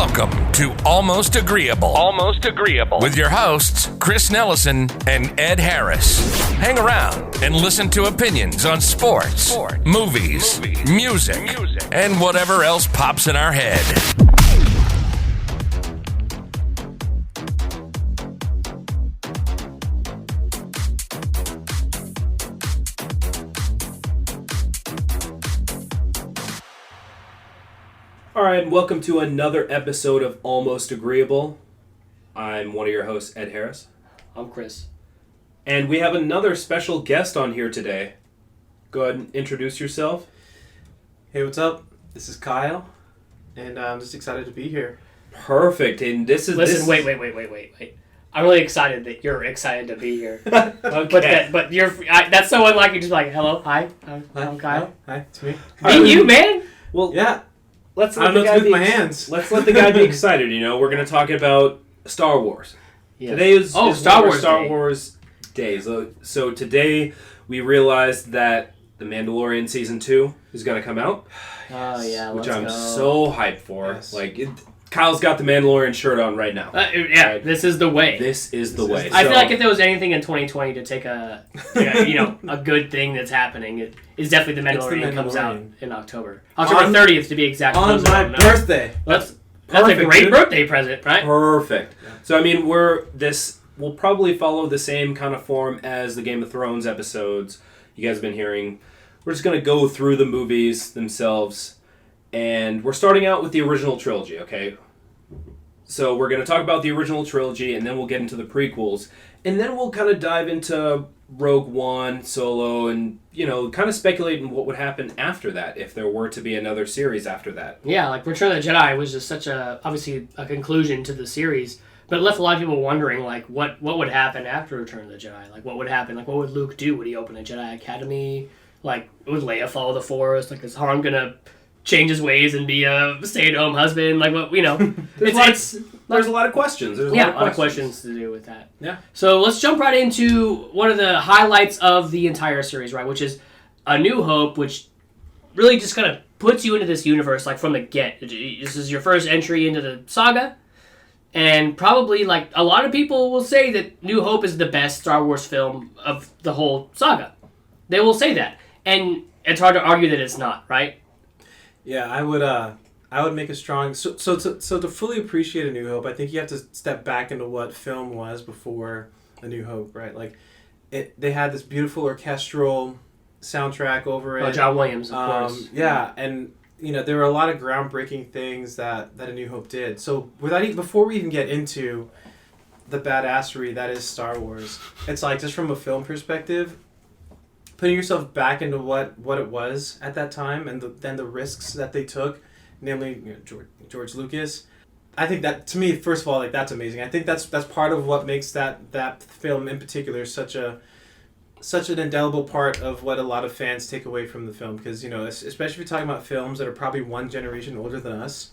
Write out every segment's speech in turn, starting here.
Welcome to Almost Agreeable. Almost Agreeable. With your hosts, Chris Nellison and Ed Harris. Hang around and listen to opinions on sports, movies, music, and whatever else pops in our head. All right, and welcome to another episode of Almost Agreeable. I'm one of your hosts, Ed Harris. I'm Chris. And we have another special guest on here today. Go ahead and introduce yourself. Hey, what's up? This is Kyle, and I'm just excited to be here. Perfect, and this is... Listen, wait. I'm really excited that you're excited to be here. Okay. But you're... that's so unlike you just like, hello, hi, I'm Kyle. Hi, it's me. You, man! Well, Yeah. let's I let don't the know guy what to do be with my hands. Let's let the guy be excited. You know, we're going to talk about Star Wars. Yeah. Today is Star one of Wars Star Day. Wars days. So today we realized that the Mandalorian season 2 is going to come out, Oh, yeah, which let's I'm go. so hyped for. Yes. Kyle's got the Mandalorian shirt on right now. Yeah, this is the way. This is the way. I So- feel like if there was anything in 2020 to take a good thing that's happening, it is definitely the It's the Mandalorian comes out Mandalorian. in October. October 30th to be exact. On Those my don't know. birthday. That's a Perfect, great dude. birthday present, right? Perfect. So I mean, we'll probably follow the same kind of form as the Game of Thrones episodes you guys have been hearing. We're just gonna go through the movies themselves, and we're starting out with the original trilogy. Okay. So we're gonna talk about the original trilogy, and then we'll get into the prequels, and then we'll kind of dive into Rogue One, Solo, and kind of speculate on what would happen after that if there were to be another series after that. Yeah, like Return of the Jedi was just such obviously a conclusion to the series, but it left a lot of people wondering, like, what would happen after Return of the Jedi? Like, what would happen? Like, what would Luke do? Would he open a Jedi Academy? Like, would Leia follow the Force? Like, is Han gonna change his ways and be a stay-at-home husband? Like, what, There's a lot of questions. There's a lot of questions to do with that. Yeah. So let's jump right into one of the highlights of the entire series, right? Which is A New Hope, which really just kind of puts you into this universe, like from the get. This is your first entry into the saga, and probably like a lot of people will say that New Hope is the best Star Wars film of the whole saga. They will say that, and it's hard to argue that it's not, right? Yeah, I would make a strong... So to fully appreciate A New Hope, I think you have to step back into what film was before A New Hope, right? Like, they had this beautiful orchestral soundtrack over it. Oh, John Williams, of course. Yeah, and there were a lot of groundbreaking things that A New Hope did. So before we even get into the badassery that is Star Wars, it's like, just from a film perspective, putting yourself back into what it was at that time, and then the risks that they took, namely George Lucas. I think that, to me, first of all, like, that's amazing. I think that's part of what makes that film in particular such an indelible part of what a lot of fans take away from the film, because especially if you're talking about films that are probably one generation older than us,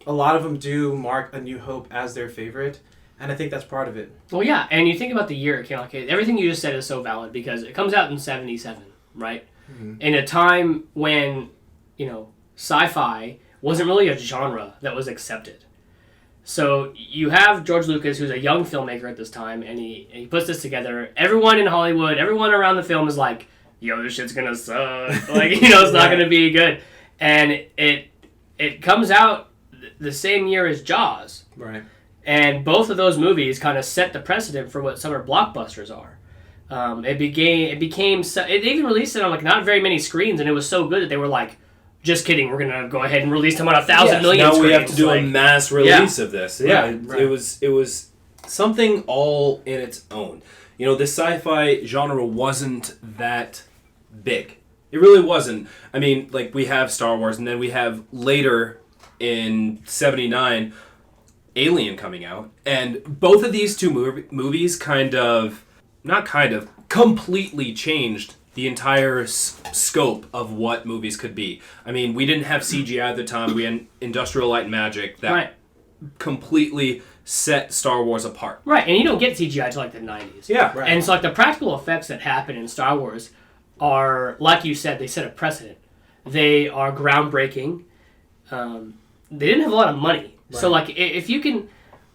a lot of them do mark A New Hope as their favorite, and I think that's part of it. Well, yeah, and you think about the year it came out. Okay, everything you just said is so valid because it comes out in 1977, right? Mm-hmm. In a time when, sci-fi wasn't really a genre that was accepted. So you have George Lucas, who's a young filmmaker at this time, and he puts this together. Everyone in Hollywood, everyone around the film is like, yo, this shit's gonna suck. Like, it's not gonna be good. And it comes out the same year as Jaws. Right. And both of those movies kind of set the precedent for what summer blockbusters are. It even released it on like not very many screens, and it was so good that they were like, just kidding, we're gonna go ahead and release them on 1,000 million now screens. We have to do a mass release of this. Yeah, right. It was something all in its own. This sci-fi genre wasn't that big. It really wasn't. I mean, like, we have Star Wars, and then we have later in 1979 Alien coming out, and both of these two movies completely changed the entire scope of what movies could be. I mean, we didn't have CGI at the time. We had Industrial Light and Magic that completely set Star Wars apart. Right, and you don't get CGI until like the 90s. Yeah. Right. And so like the practical effects that happen in Star Wars are, like you said, they set a precedent. They are groundbreaking. They didn't have a lot of money. So like if you can,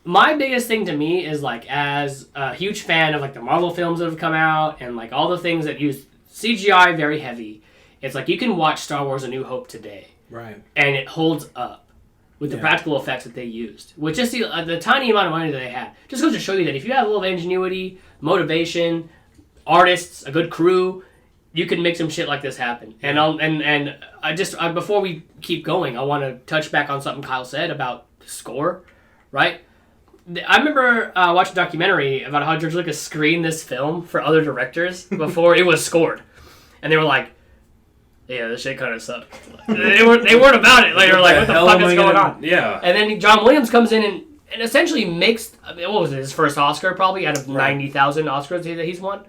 my biggest thing to me is like as a huge fan of like the Marvel films that have come out and like all the things that use CGI very heavy, it's like you can watch Star Wars: A New Hope today, right, and it holds up with the practical effects that they used, with just the tiny amount of money that they had. Just goes to show you that if you have a little ingenuity, motivation, artists, a good crew, you can make some shit like this happen. And I before we keep going, I want to touch back on something Kyle said about the score, right? I remember watching a documentary about how George Lucas screened this film for other directors before it was scored, and they were like, "Yeah, this shit kind of sucked." They weren't about it. Like, they were like, "What the fuck is going on?" Yeah. And then John Williams comes in and essentially makes, what was it, his first Oscar probably out of 90,000 Oscars that he's won.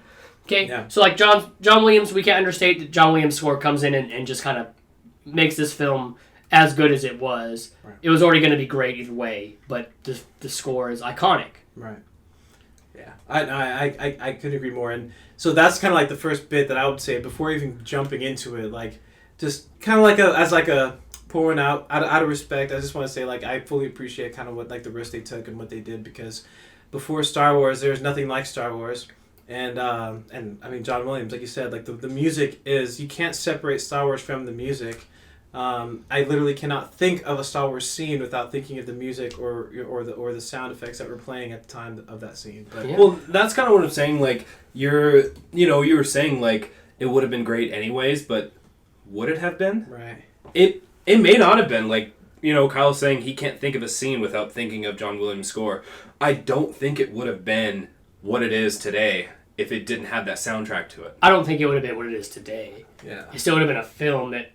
Okay, so like John Williams, we can't understate that John Williams' score comes in and just kind of makes this film as good as it was. Right. It was already going to be great either way, but the score is iconic. Right. Yeah, I couldn't agree more. And so that's kind of like the first bit that I would say before even jumping into it. Like, just kind of like a pouring out of respect. I just want to say, like, I fully appreciate kind of what, like, the risk they took and what they did, because before Star Wars, there's nothing like Star Wars. And I mean, John Williams, like you said, like the music is, you can't separate Star Wars from the music. I literally cannot think of a Star Wars scene without thinking of the music or the sound effects that were playing at the time of that scene. But well, that's kind of what I'm saying. Like, you were saying like it would have been great anyways, but would it have been? Right. It may not have been. Like, Kyle's saying he can't think of a scene without thinking of John Williams' score. I don't think it would have been what it is today if it didn't have that soundtrack to it. I don't think it would have been what it is today. Yeah. It still would have been a film that,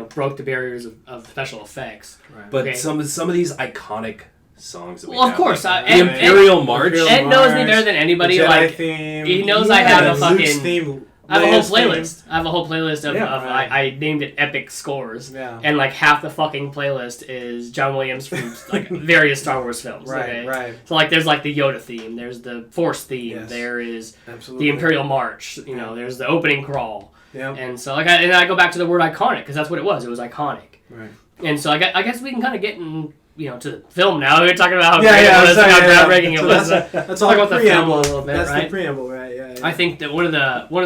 broke the barriers of special effects. Right. But some of these iconic songs that we have, of course. the Imperial March. Ed knows me better than anybody. The Jedi like theme. He knows I have a fucking theme. I have a whole playlist. I have a whole playlist of right. I named it Epic Scores. Yeah. And like half the fucking playlist is John Williams from like various Star Wars films. Right, okay? right. So like there's like the Yoda theme, there's the Force theme, Yes. there is Absolutely. the Imperial March, there's the opening crawl. Yeah. And so like I go back to the word iconic because that's what it was. It was iconic. Right. And so I guess we can kind of get in to the film now. We're talking about how great it was, how groundbreaking it So was. That's all about the the preamble. film a little bit, That's right? the preamble, right? Yeah. I think that one of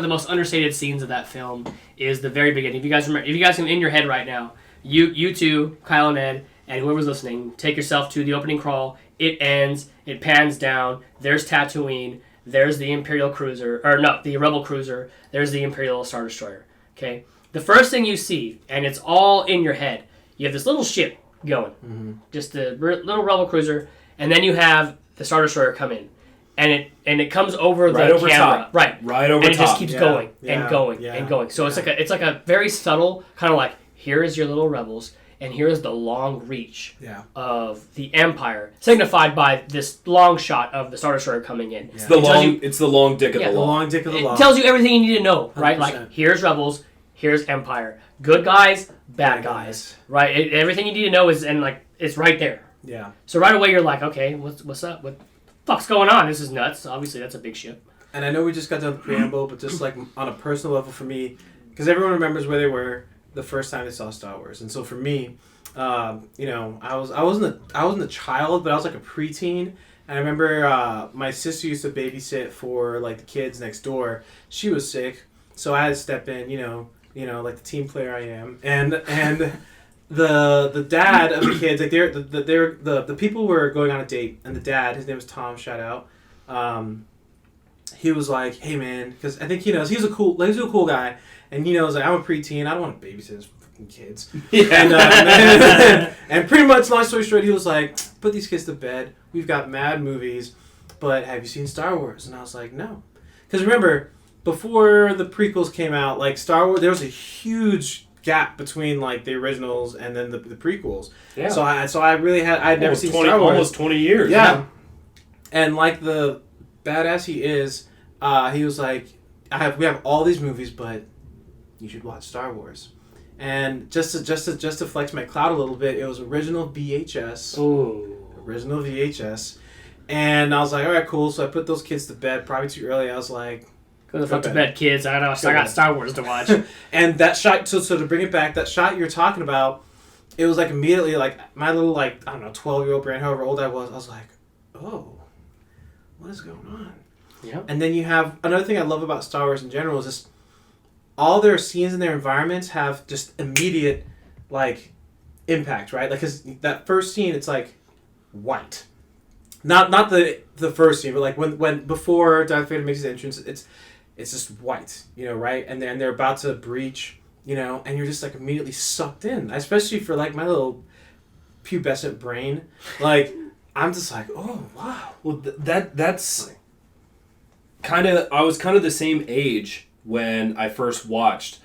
the most understated scenes of that film is the very beginning. If you guys remember, if you guys can in your head right now, you two, Kyle and Ed, and whoever's listening, take yourself to the opening crawl. It ends. It pans down. There's Tatooine. There's the Imperial cruiser, or no, the Rebel cruiser. There's the Imperial Star Destroyer. Okay. The first thing you see, and it's all in your head. You have this little ship going, just the little Rebel cruiser, and then you have the Star Destroyer come in. And it comes over right the over camera, top. right over and top. it just keeps going Yeah. and going Yeah. and going. So Yeah. it's like a very subtle kind of like, here is your little rebels, and here is the long reach of the Empire, signified by this long shot of the Star Destroyer coming in. It's the long dick of the The law. long dick of the law. It tells you everything you need to know, right? 100%. Like, here's rebels, here's Empire, good guys, bad guys, right? Everything you need to know is, and like, it's right there. Yeah. So right away you're like, okay, what's up? What the fuck's going on? This is nuts. Obviously, that's a big ship. And I know we just got done with the preamble, but just like on a personal level for me, because everyone remembers where they were the first time they saw Star Wars, and so for me, I wasn't a child, but I was like a preteen. And I remember my sister used to babysit for like the kids next door. She was sick, so I had to step in. Like the team player I am, and the dad of the kids, like the people were going on a date, and the dad, his name was Tom, shout out. He was like, "Hey man," because I think he knows he's a cool guy, and he knows like I'm a preteen, I don't want to babysit his fucking kids. Yeah. And pretty much, long story short, he was like, "Put these kids to bed. We've got mad movies, but have you seen Star Wars?" And I was like, "No," because remember, before the prequels came out, like Star Wars, there was a huge gap between like the originals and then the prequels. Yeah. So I really I'd never seen Star Wars. Almost 20 years. Yeah. And like the badass he is, he was like, we have all these movies, but you should watch Star Wars. And just to flex my clout a little bit, it was original VHS. Ooh. Original VHS. And I was like, all right, cool. So I put those kids to bed, probably too early. I was like, go the fuck to bed, kids. I got Star Wars to watch. And that shot, so to bring it back, that shot you're talking about, it was like immediately like my little like I don't know 12-year-old brain, however old I was like, oh, what is going on? Yeah. And then you have another thing I love about Star Wars in general is just all their scenes and their environments have just immediate like impact, right? Like, cause that first scene, it's like white, not the first scene, but like when before Darth Vader makes his entrance, it's just white, you know, right? And then they're about to breach, you know, and you're just like immediately sucked in, especially for like my little pubescent brain, like I'm just like, oh wow. Well, that's I was kind of the same age when I first watched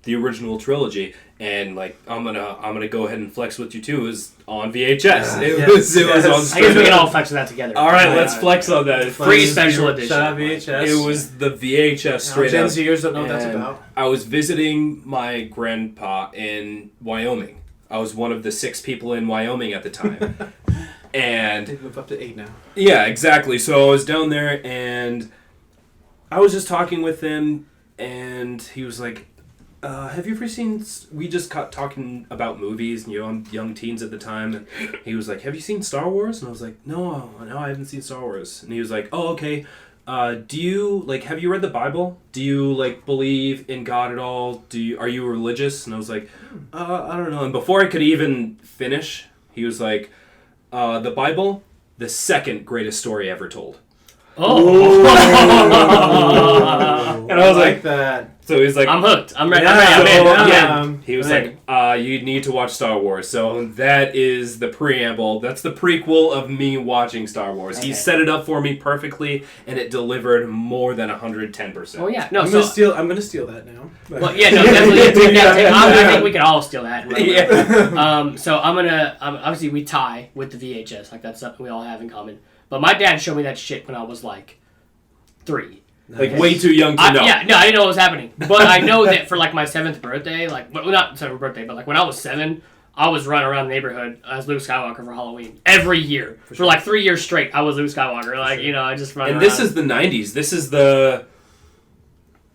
the original trilogy, and like I'm gonna go ahead and flex with you too. It was on VHS. Yeah. It was on. I guess we can all flex that together. All right, let's flex on that. Free special edition. Shout out VHS. It was the VHS straight Gen up. Zers don't know what that's And about. I was visiting my grandpa in Wyoming. I was one of the 6 people in Wyoming at the time. And They've moved up to 8 now. yeah, exactly. So I was down there and I was just talking with him, and he was like, have you ever seen... We just got talking about movies, and, you know, I'm young teens at the time, and he was like, have you seen Star Wars? And I was like, no, I haven't seen Star Wars. And he was like, oh, okay. Do you, like, have you read the Bible? Do you, like, believe in God at all? Are you religious? And I was like, I don't know. And before I could even finish, he was like, the Bible, the second greatest story ever told. Oh. And I was like that. So he's like, I'm hooked. I'm ready. Yeah, I'm in. so, I'm yeah. in. He was Right. like, you need to watch Star Wars. So that is the preamble. That's the prequel of me watching Star Wars. Okay. He set it up for me perfectly, and it delivered more than 110%. Oh yeah. No. I'm gonna steal that now. Well, yeah. No. Definitely. I think we can all steal that. Right? Yeah. So I'm gonna. Obviously, we tie with the VHS. Like that's something we all have in common. But my dad showed me that shit when I was like 3. Like, way too young to know. Yeah, no, I didn't know what was happening. But I know that for, like, my 7th birthday, like, well, not 7th birthday, but, like, when I was 7, I was running around the neighborhood as Luke Skywalker for Halloween. Every year. For like, 3 years straight, I was Luke Skywalker. Like, you know, I just run around. And this is the 90s. This is the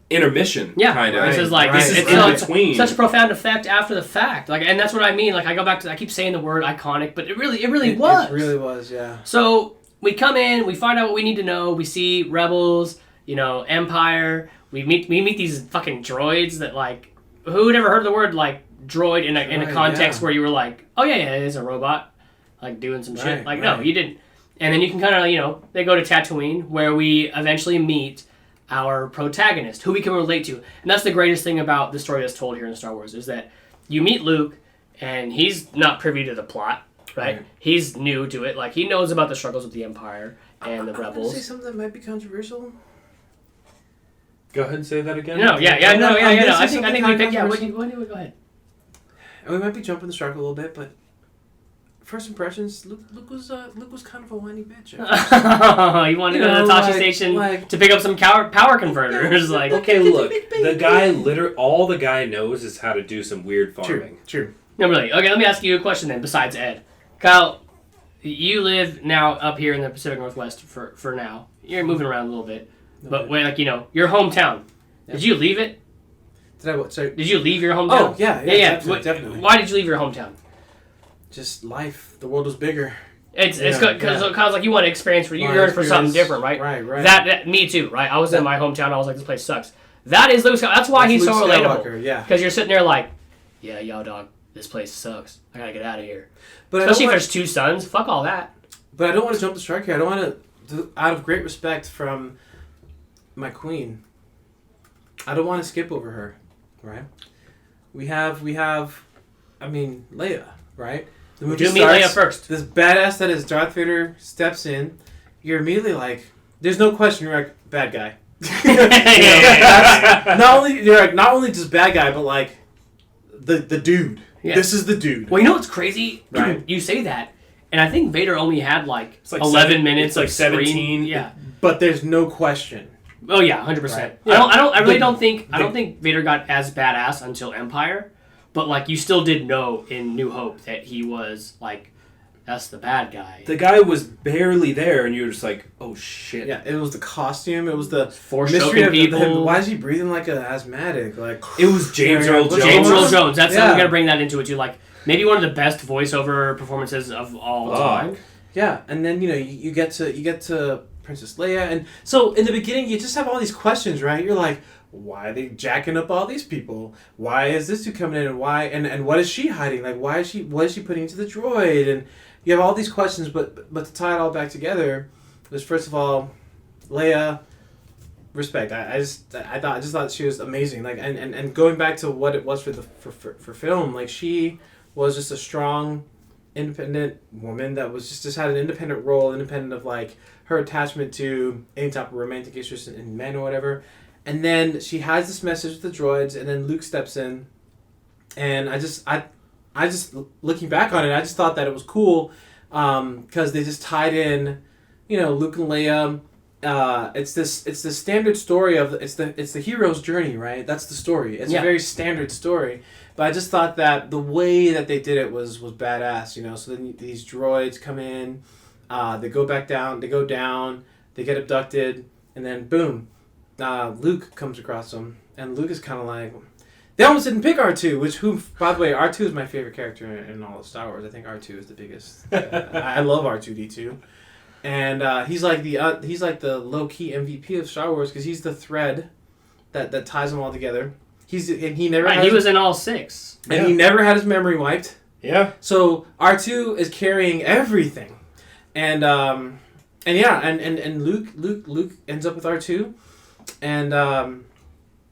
intermission, yeah, kind of. This is, like, This is it's in between. Such a profound effect after the fact. Like, and that's what I mean. Like, I go back to, I keep saying the word iconic, but it really was. It really was, yeah. So, we come in, we find out what we need to know, we see Rebels, you know, Empire. We meet these fucking droids that, like, who had ever heard the word, like, droid in a context where you were like, oh yeah, it is a robot, like, doing some shit. Like, no, you didn't. And then you can kind of, you know, they go to Tatooine, where we eventually meet our protagonist, who we can relate to. And that's the greatest thing about the story that's told here in Star Wars, is that you meet Luke, and he's not privy to the plot, right? He's new to it. Like, he knows about the struggles with the Empire and the Rebels. I'm gonna say something that might be controversial. Go ahead and say that again. No. I think we pick. Yeah, what do you go ahead? And we might be jumping the shark a little bit, but first impressions, Luke was kind of a whiny bitch. You want to go to the Tashi station to pick up some power converters? Like, okay, look, the guy all the guy knows is how to do some weird farming. True. No, really. Okay, let me ask you a question then. Besides Ed, Kyle, you live now up here in the Pacific Northwest for now. You're moving around a little bit. But where, like, you know, your hometown, did you leave it? Did I what? Sorry. Did you leave your hometown? Oh, yeah. Definitely. Why did you leave your hometown? Just life. The world was bigger. It's good because like you want to experience for for something different, right? Right. That me too, right? I was in my hometown. I was like, this place sucks. That is Luke Skywalker. That's why he's so relatable. Yeah. Because you're sitting there like, yeah, yo, dog, this place sucks. I gotta get out of here. But especially if there's 2 sons. Fuck all that. But I don't want to jump the shark here. I don't want to, out of great respect from my queen, I don't want to skip over her, right? We have, I mean, Leia, right? The movie Do meet Leia first. This badass that is Darth Vader steps in. You're immediately like, there's no question. You're like, bad guy. Not only just bad guy, but like the dude. Yeah. This is the dude. Well, you know what's crazy? Right. You say that, and I think Vader only had like 11 minutes. It's like 17. Screen. Yeah. But there's no question. Oh yeah, 100%. Right. I really don't think Vader got as badass until Empire, but like you still did know in New Hope that he was like, that's the bad guy. The guy was barely there, and you were just like, oh shit. Yeah, it was the costume. It was the Force mystery of people. Why is he breathing like an asthmatic? Like it was James Earl Jones. James Earl Jones. That's I'm gonna bring that into it too. Like Maybe one of the best voiceover performances of all time. Yeah, and then you get to Princess Leia, and so in the beginning you just have all these questions, right? You're like, why are they jacking up all these people? Why is this dude coming in, and why and what is she hiding? Like, what is she putting into the droid? And you have all these questions, but to tie it all back together was, first of all, Leia. Respect. I just thought she was amazing. Like, and going back to what it was for film, like, she was just a strong, independent woman that was just had an independent role, independent of like her attachment to any type of romantic interest in men or whatever. And then she has this message with the droids, and then Luke steps in, and I just looking back on it, I just thought that it was cool, because they just tied in, Luke and Leia. It's the standard story of it's the hero's journey, right? That's the story. It's a very standard story, but I just thought that the way that they did it was badass. So then these droids come in, they go back down, they get abducted, and then boom, Luke comes across them, and Luke is kind of like, they almost didn't pick R2, by the way, R2 is my favorite character in all of Star Wars. I think R2 is the biggest. I love R2D2. And he's like the low key MVP of Star Wars, because he's the thread that ties them all together. He was in all 6, and he never had his memory wiped. Yeah. So R2 is carrying everything, and Luke ends up with R2, and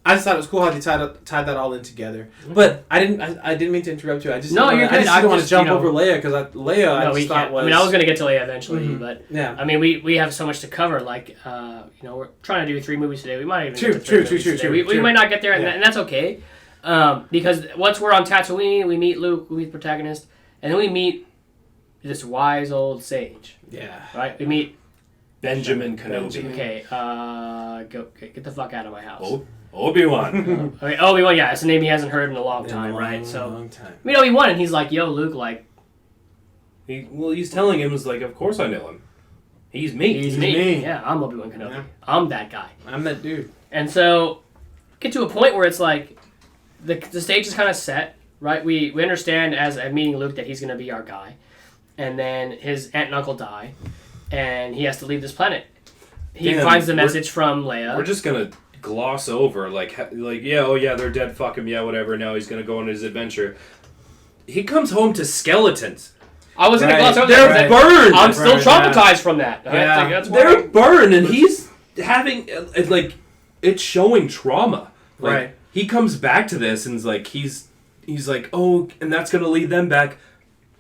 I just thought it was cool how they tied that all in together. But I didn't mean to interrupt you. I just you're good. I just didn't want to jump over Leia, because Leia I just thought was. I mean, I was going to get to Leia eventually, Mm-hmm. but yeah. I mean, we have so much to cover. Like, we're trying to do 3 movies today. We might even True. We might not get there, and that's okay. Because once we're on Tatooine, we meet Luke, we meet the protagonist, and then we meet this wise old sage. Yeah. Right. We meet Benjamin Kenobi. Okay. Get the fuck out of my house. Oh. Obi-Wan. Okay, Obi-Wan, yeah, it's a name he hasn't heard in a long time, right? So, long time. We know Obi-Wan, and he's like, yo, Luke, like... He's telling him, like, of course I know him. He's me. He's me. Yeah, I'm Obi-Wan Kenobi. Yeah. I'm that guy. I'm that dude. And so, get to a point where it's like, the stage is kind of set, right? We understand as a meeting Luke that he's going to be our guy. And then his aunt and uncle die, and he has to leave this planet. He finds the message from Leia. We're just going to gloss over, they're dead, fuck him, yeah, whatever, now he's gonna go on his adventure. He comes home to skeletons. I was gonna gloss over that. They're burned! I'm still traumatized from that. Yeah. They're burned, and he's having, it's showing trauma. Right. He comes back to this, and he's like, oh, and that's gonna lead them back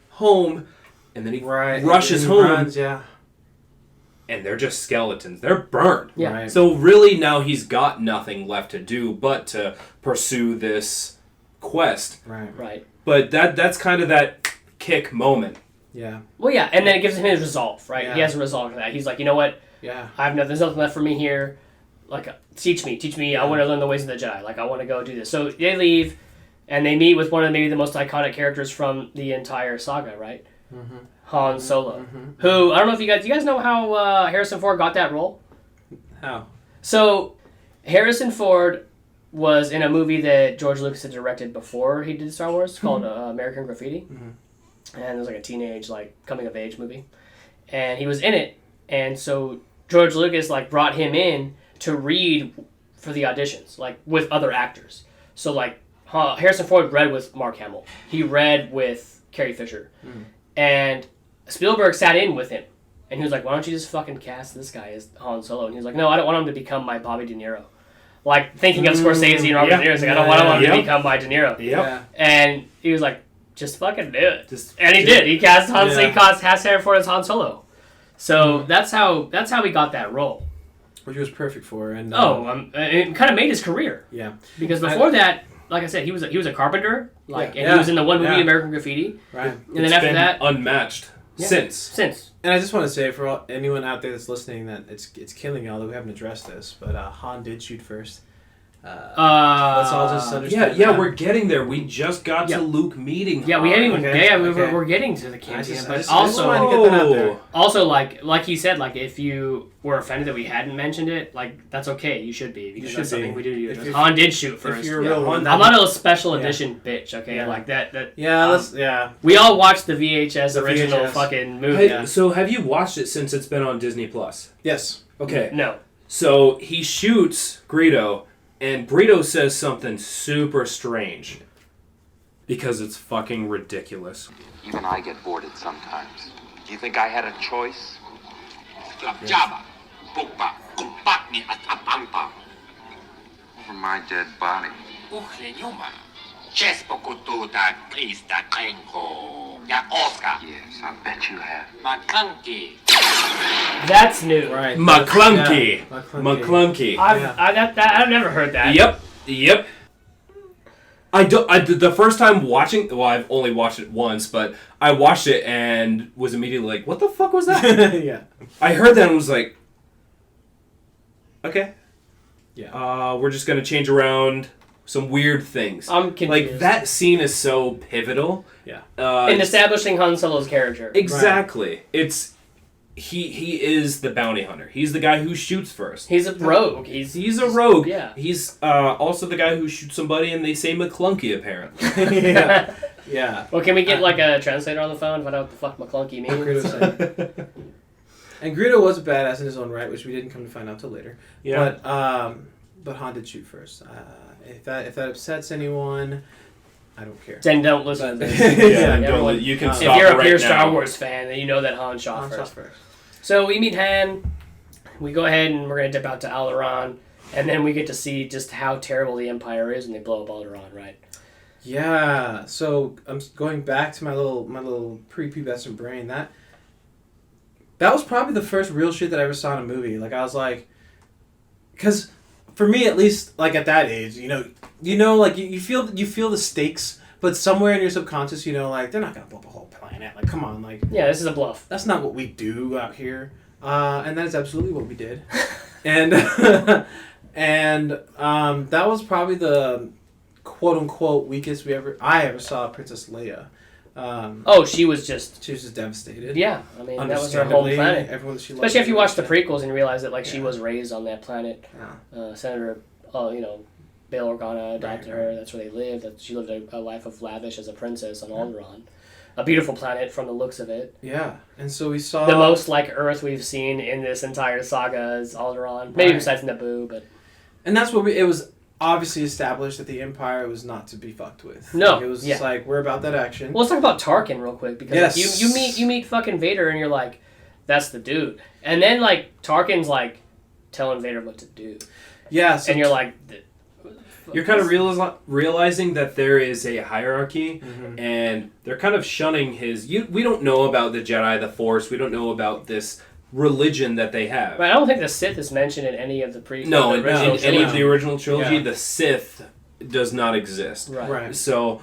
home, and then he rushes home. Runs, yeah. And they're just skeletons. They're burned. Yeah. Right. So really now he's got nothing left to do but to pursue this quest. Right. But that's kind of that kick moment. Yeah. Well, yeah, and then it gives him his resolve, right? Yeah. He has a resolve to that. He's like, you know what? Yeah. There's nothing left for me here. Like, teach me. I want to learn the ways of the Jedi. Like, I want to go do this. So they leave, and they meet with one of maybe the most iconic characters from the entire saga, right? Mm-hmm. Han Solo, who, I don't know if you guys know how Harrison Ford got that role? How? So, Harrison Ford was in a movie that George Lucas had directed before he did Star Wars called American Graffiti. Mm-hmm. And it was like a teenage, coming-of-age movie. And he was in it, and so George Lucas, brought him in to read for the auditions, with other actors. So, Harrison Ford read with Mark Hamill. He read with Carrie Fisher. Mm. And Spielberg sat in with him, and he was like, why don't you just fucking cast this guy as Han Solo? And he was like, no, I don't want him to become my Bobby De Niro. Thinking of Scorsese and Robert De Niro, I don't want him to become my De Niro. Yep. And he was like, just fucking do it. And he did. He cast Harrison Ford as Han Solo. So that's how he got that role. Which was perfect for. And it kind of made his career. Yeah. Because before that, like I said, he was a carpenter, and he was in the one movie American Graffiti. Right. And then after that, unmatched since. And I just want to say for anyone out there that's listening that it's killing y'all that we haven't addressed this, but Han did shoot first. Let's all just understand. Yeah, we're getting there. We just got to Luke meeting. Yeah, we hadn't even. Okay, Yeah, okay. we're getting to the cantina, but I just wanted to get that out there. also like he said, like if you were offended that we hadn't mentioned it, like that's okay. You should be because that's something we do to you. Han did shoot first. If you're a real one, I'm not a special edition bitch. Okay, Yeah. like that. Yeah, We all watched the VHS The original VHS. fucking movie. So have you watched it since it's been on Disney Plus? Yes. Okay. No. So he shoots Greedo, and Greedo says something super strange. Because it's fucking ridiculous. Even I get bored at sometimes. Do you think I had a choice? Over my dead body. Yes, I bet you have. That's new. Right. McClunky. Yeah, McClunky. McClunky. I've never heard that. Yep. The first time watching, well, I've only watched it once, but I watched it and was immediately like, what the fuck was that? Yeah. I heard that and was like, okay. Yeah. We're just going to change around some weird things. I'm confused. Like, that scene is so pivotal. Yeah. in establishing Han Solo's character. Exactly. Right. It's... He is the bounty hunter. He's the guy who shoots first. He's a rogue. He's a rogue. Yeah. He's also the guy who shoots somebody and they say McClunky, apparently. Yeah. Yeah. Well, can we get like a translator on the phone and find out what the fuck McClunky means? And Greedo was a badass in his own right, which we didn't come to find out till later. Yeah. But Han did shoot first. If that upsets anyone, I don't care. Then don't listen to this. Don't, you can If stop you're a right pure now. Star Wars fan, then you know that Han shot first. So we meet Han. We go ahead and we're going to dip out to Alderaan. And then we get to see just how terrible the Empire is when they blow up Alderaan, right? Yeah. So I'm going back to my little prepubescent brain. That was probably the first real shit that I ever saw in a movie. Like I was like, because for me at least, like at that age, you know, like you feel the stakes, but somewhere in your subconscious, you know, like they're not gonna blow up a whole planet. Like come on, like Yeah, this is a bluff. that's not what we do out here. And that is absolutely what we did. And that was probably the quote unquote weakest I ever saw Princess Leia. She was just... She was just devastated. Yeah, I mean, that was her home planet. Everyone she loved. Especially if you watch the prequels and you realize that, like, she was raised on that planet. Yeah. Senator, Bail Organa adopted her. That's where they lived. She lived a life of lavish as a princess on Alderaan. A beautiful planet from the looks of it. Yeah, and so we saw... The most like Earth we've seen in this entire saga is Alderaan. Maybe besides Naboo, but... And that's what it was obviously established that the Empire was not to be fucked with. No, Like, it was just like, we're about that action. Well, let's talk about Tarkin real quick, because Yes. like, you meet fucking Vader and you're like, that's the dude. And then like Tarkin's like telling Vader what to do. Yeah, so And you're like... You're kind of realizing that there is a hierarchy, and they're kind of shunning his... We don't know about the Jedi, the Force. We don't know about this religion that they have. But I don't think the Sith is mentioned in any of the No, in any of the original trilogy, Yeah. the Sith does not exist. Right. So,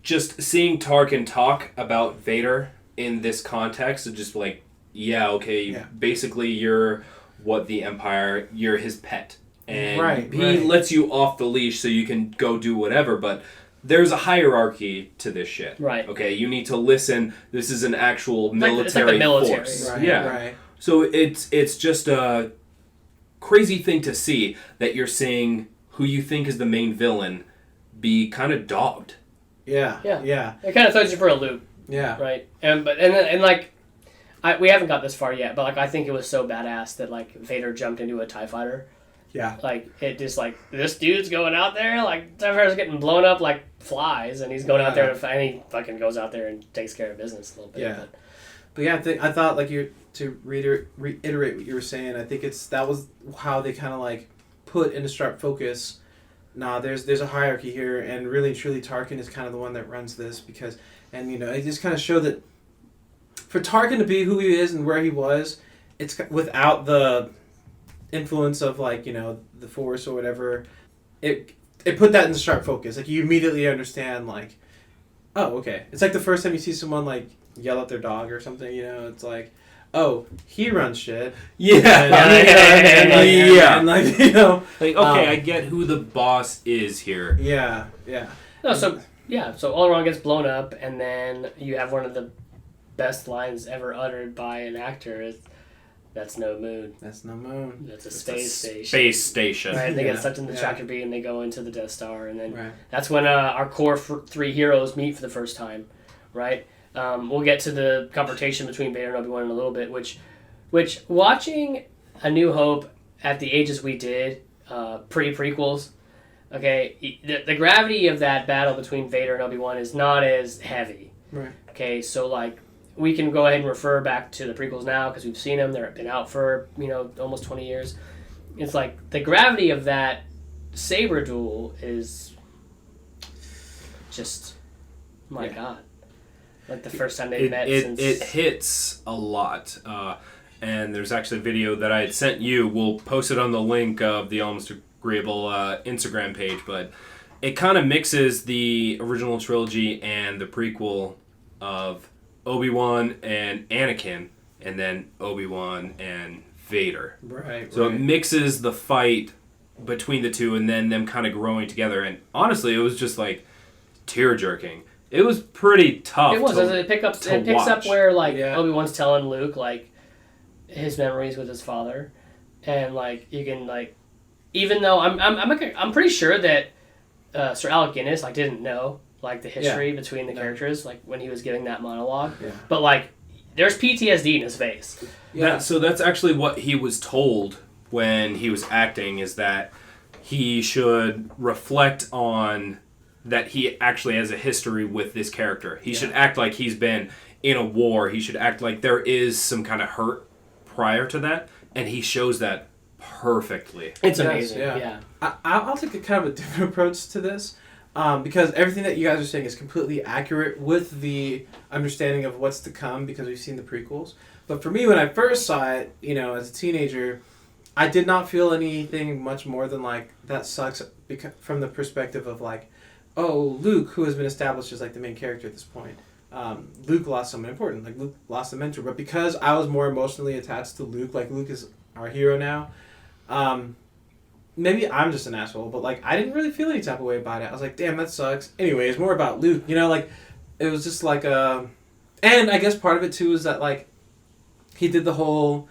just seeing Tarkin talk about Vader in this context of just like, basically you're what the Empire, you're his pet. And he lets you off the leash so you can go do whatever, but there's a hierarchy to this shit. Right. Okay, you need to listen. This is an actual military, it's like the military. force. Right, yeah. right. So it's just a crazy thing to see that you're seeing who you think is the main villain be kind of dogged. Yeah. It kind of throws you for a loop. Yeah. Right. We haven't got this far yet, but like I think it was so badass that like Vader jumped into a TIE fighter. Yeah. Like it just like this dude's going out there, like TIE fighters getting blown up like flies, and he's going out there and he fucking goes out there and takes care of business a little bit. Yeah. But yeah, I thought like to reiterate what you were saying. I think that was how they kind of like put into sharp focus. Nah, there's a hierarchy here, and really and truly Tarkin is kind of the one that runs this because, and it just kind of showed that for Tarkin to be who he is and where he was, it's without the influence of like the Force or whatever. It put that into sharp focus. Like you immediately understand like, oh okay. It's like the first time you see someone like yell at their dog or something. It's like, oh, he runs shit. Yeah. And like, you know. Like, okay, I get who the boss is here. Yeah. No, so Alderaan gets blown up, and then you have one of the best lines ever uttered by an actor. That's no moon. That's no moon. That's a space station. Space station. Right, they Yeah. get sucked in the tractor beam, and they go into the Death Star, and then Right. that's when our core three heroes meet for the first time, right? We'll get to the confrontation between Vader and Obi-Wan in a little bit, which watching A New Hope at the ages we did, pre-prequels, okay, the gravity of that battle between Vader and Obi-Wan is not as heavy. Right. Okay, so like we can go ahead and refer back to the prequels now because we've seen them. They've been out for almost 20 years. It's like the gravity of that saber duel is just my god. Like the first time they've met since it hits a lot. And there's actually a video that I had sent you. We'll post it on the link of the Almost Agreeable Instagram page, but it kind of mixes the original trilogy and the prequel of Obi-Wan and Anakin, and then Obi-Wan and Vader. Right. So it mixes the fight between the two and then them kind of growing together. And honestly, it was just like tear-jerking. It was pretty tough. It was. It picks up where like Yeah. Obi-Wan's telling Luke like his memories with his father, and like you can like, even though I'm pretty sure that Sir Alec Guinness like didn't know like the history between the characters like when he was giving that monologue, but like there's PTSD in his face. So that's actually what he was told when he was acting, is that he should reflect on that he actually has a history with this character. He should act like he's been in a war. He should act like there is some kind of hurt prior to that, and he shows that perfectly. It's amazing. Yeah. I'll take a kind of a different approach to this, because everything that you guys are saying is completely accurate with the understanding of what's to come because we've seen the prequels. But for me, when I first saw it, as a teenager, I did not feel anything much more than like that sucks from the perspective of like, oh, Luke, who has been established as like the main character at this point. Luke lost someone important. Like Luke lost a mentor, but because I was more emotionally attached to Luke, like Luke is our hero now. Maybe I'm just an asshole, but like I didn't really feel any type of way about it. I was like, damn, that sucks. Anyway, it's more about Luke. Like it was just like and I guess part of it too is that like he did the whole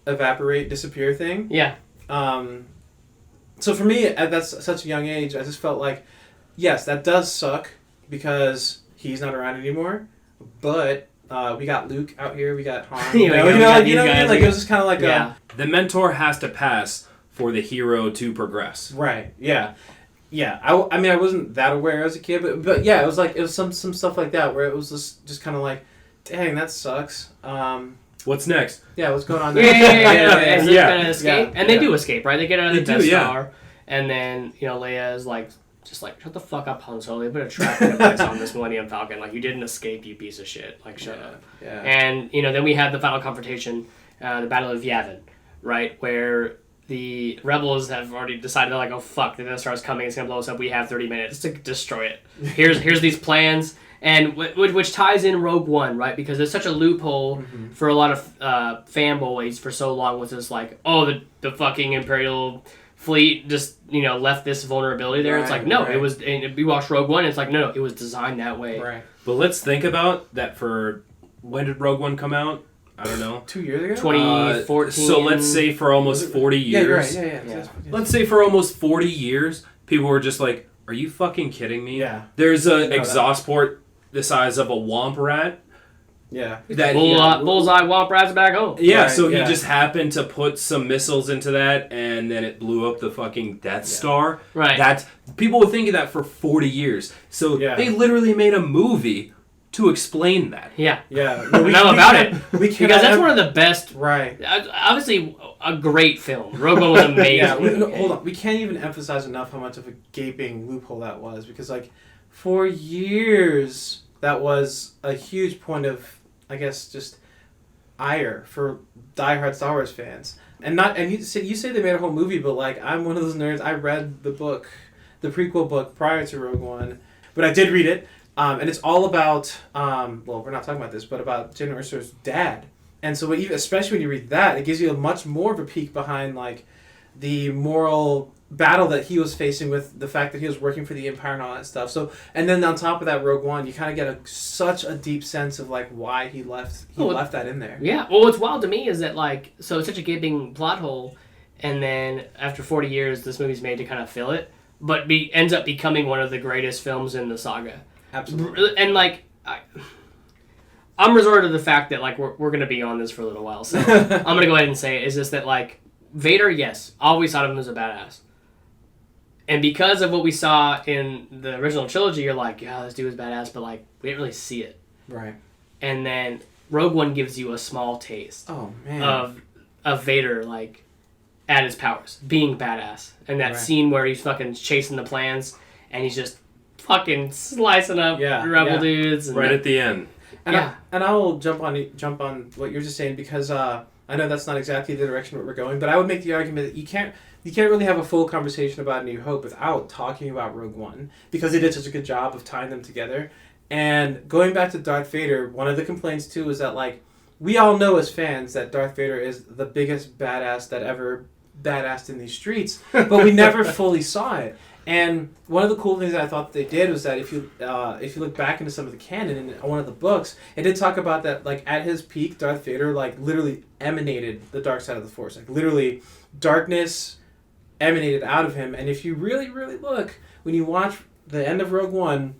evaporate, disappear thing. Yeah. So for me, at such a young age, I just felt like, yes, that does suck because he's not around anymore, but we got Luke out here, we got Han. You know what I mean? Like it was just kind of like the mentor has to pass for the hero to progress. Right. Yeah. Yeah. I mean, I wasn't that aware as a kid, but yeah, it was some stuff like that where it was just kind of like, dang, that sucks. What's next? Yeah, what's going on there? Yeah. Gonna escape, and they do escape, right? They get out of the Death Star, and then Leia is like, just like, shut the fuck up, Han Solo. They put a tracking device on this Millennium Falcon. Like, you didn't escape, you piece of shit. Like, shut up. Yeah. And then we have the final confrontation, the Battle of Yavin, right, where the rebels have already decided, they're like, oh fuck, the Death Star is coming, it's gonna blow us up, we have 30 minutes to destroy it. Here's these plans, and which ties in Rogue One, right, because there's such a loophole for a lot of fanboys for so long, with this like, oh, the fucking Imperial fleet just left this vulnerability there. It's like, no, it was, and we watched Rogue One, and it's like, no, it was designed that way. Right. But let's think about that. For when did Rogue One come out? I don't know. 2 years ago? 2014. So let's say for almost 40 years. Yeah, you're right. Yeah. Let's say for almost 40 years, people were just like, are you fucking kidding me? Yeah. There's an exhaust port the size of a womp rat. Yeah. That Bullseye Womp Rats back home. Yeah, Right, so he yeah. just happened to put some missiles into that, and then it blew up the fucking Death Star. Right. People were thinking that for 40 years. So they literally made a movie to explain that. Yeah. Yeah. No, about it. Because that's one of the best. Right. Obviously, a great film. Rogue One was amazing. Yeah. Hold on. We can't even emphasize enough how much of a gaping loophole that was, because like for years that was a huge point of, I guess, just ire for diehard Star Wars fans. And you say they made a whole movie, but like I'm one of those nerds. I read the book, the prequel book prior to Rogue One, but I did read it, and it's all about. Well, we're not talking about this, but about Jyn Erso's dad, And so, especially when you read that, it gives you a much more of a peek behind like the moral battle that he was facing with the fact that he was working for the Empire and all that stuff. So, and then on top of that, Rogue One, you kind of get such a deep sense of like why he left that in there. Yeah. Well, what's wild to me is that like, so it's such a gaping plot hole, and then after 40 years, this movie's made to kind of fill it, but ends up becoming one of the greatest films in the saga. Absolutely. And like, I'm resorting to the fact that like we're gonna be on this for a little while, so I'm gonna go ahead and say it. Is just that like Vader, yes, always thought of him as a badass, and because of what we saw in the original trilogy, you're like, yeah, this dude was badass, but like we didn't really see it. Right. And then Rogue One gives you a small taste. Oh man. Of Vader like at his powers, being badass, and that scene where he's fucking chasing the plans and he's just fucking slicing up rebel dudes. And at the end. And I will jump on what you're just saying because I know that's not exactly the direction where we're going, but I would make the argument that you can't really have a full conversation about New Hope without talking about Rogue One because they did such a good job of tying them together. And going back to Darth Vader, one of the complaints too is that like we all know as fans that Darth Vader is the biggest badass that ever badassed in these streets, but we never fully saw it. And one of the cool things that I thought they did was that if you look back into some of the canon in one of the books, it did talk about that like at his peak, Darth Vader like literally emanated the dark side of the Force, like literally darkness emanated out of him. And if you really really look, when you watch the end of Rogue One,